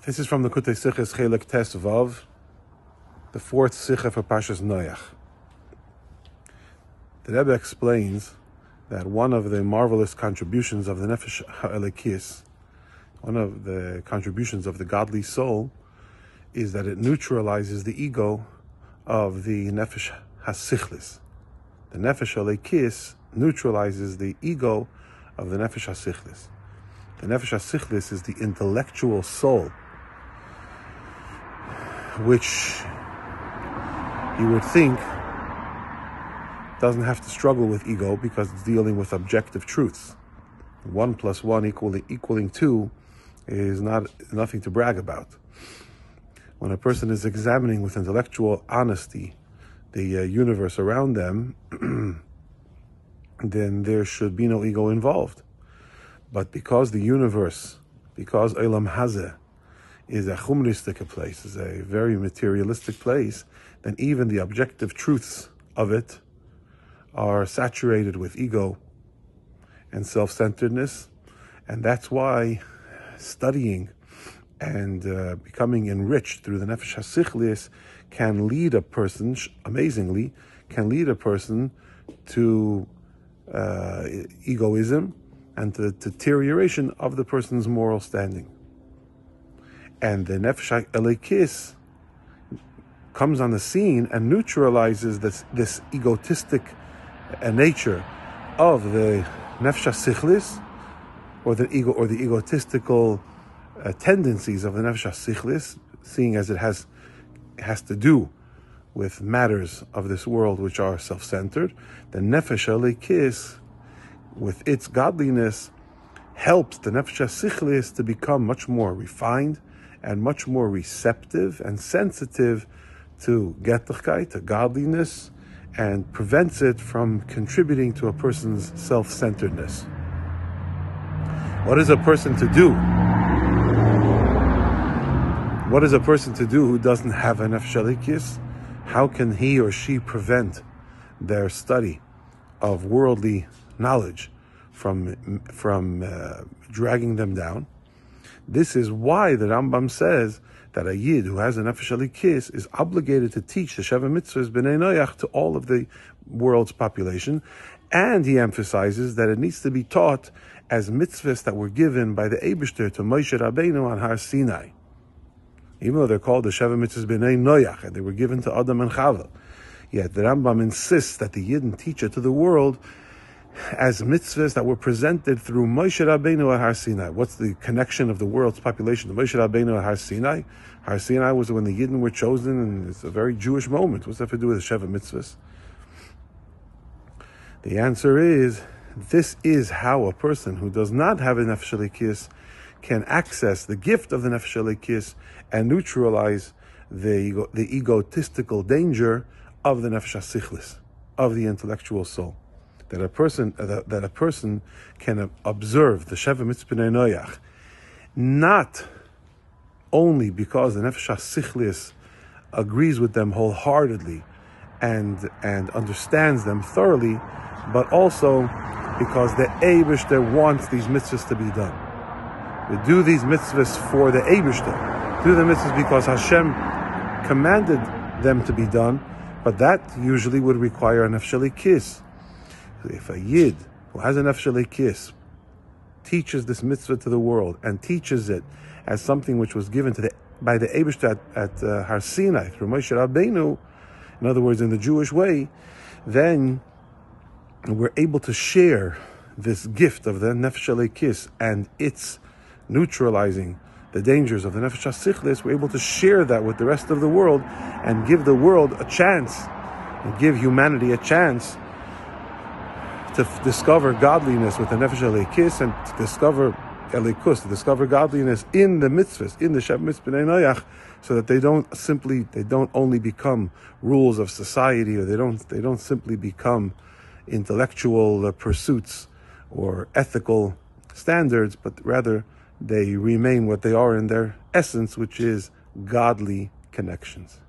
This is from the Likkutei Sichos Chelek Tes Vav, the fourth Sicha for Parshas Noach. The Rebbe explains that one of the marvelous contributions of the Nefesh HaElokis, one of the contributions of the godly soul, is that it neutralizes the ego of the Nefesh HaSichlis. The Nefesh HaElokis neutralizes the ego of the Nefesh HaSichlis. The Nefesh HaSichlis is the intellectual soul, which you would think doesn't have to struggle with ego because it's dealing with objective truths. 1 + 1 equaling 2 is nothing to brag about. When a person is examining with intellectual honesty the universe around them, then there should be no ego involved. But because the universe, because Olam Hazeh is a chumristic place, is a very materialistic place, then even the objective truths of it are saturated with ego and self-centeredness. And that's why studying and becoming enriched through the Nefesh HaSichlis can lead a person, amazingly, can lead a person to egoism and to the deterioration of the person's moral standing. And the Nefesh HaElokis comes on the scene and neutralizes this egotistic nature of the Nefesh HaSichlis, or the egotistical tendencies of the Nefesh HaSichlis, seeing as it has to do with matters of this world which are self-centered. The Nefesh HaElokis, with its godliness, helps the Nefesh HaSichlis to become much more refined and much more receptive and sensitive to getachkeit, to godliness, and prevents it from contributing to a person's self-centeredness. What is a person to do? What is a person to do who doesn't have a Nefesh HaElokis? How can he or she prevent their study of worldly knowledge from dragging them down? This is why the Rambam says that a Yid who has a Nefesh HaElokis is obligated to teach the Sheva Mitzvot B'nai Noach to all of the world's population, and he emphasizes that it needs to be taught as mitzvahs that were given by the Eibishter to Moshe Rabbeinu on Har Sinai. Even though they're called the Sheva Mitzvot B'nai Noach, and they were given to Adam and Chava, yet the Rambam insists that the Yidden teach it to the world as mitzvahs that were presented through Moshe Rabbeinu at Har Sinai. What's the connection of the world's population to Moshe Rabbeinu at Har Sinai? Har Sinai was when the Yidden were chosen, and it's a very Jewish moment. What's that have to do with the Sheva Mitzvahs? The answer is, this is how a person who does not have a Nefesh HaElokis can access the gift of the Nefesh HaElokis and neutralize the egotistical danger of the Nefesh HaSichlis, of the intellectual soul. That a person can observe the Sheva Mitzvot B'nai Noach not only because the Nefesh HaSichlis agrees with them wholeheartedly and understands them thoroughly, but also because the Eibishter wants these mitzvahs to be done. We do these mitzvahs for the Eibishter. Do the mitzvahs because Hashem commanded them to be done, but that usually would require a Nefesh HaElokis. If a Yid who has a Nefesh HaElokis teaches this mitzvah to the world and teaches it as something which was given by the Eibishter at Har Sinai through Moshe Rabbeinu, in other words, in the Jewish way, then we're able to share this gift of the Nefesh HaElokis and its neutralizing the dangers of the Nefesh HaSichlis. We're able to share that with the rest of the world and give the world a chance, and give humanity a chance to discover godliness with the Nefesh HaElokis, and to discover Elikus, to discover godliness in the mitzvahs, in the Sheva Mitzvot B'nai Noach, so that they don't only become rules of society, or they don't simply become intellectual pursuits or ethical standards, but rather they remain what they are in their essence, which is godly connections.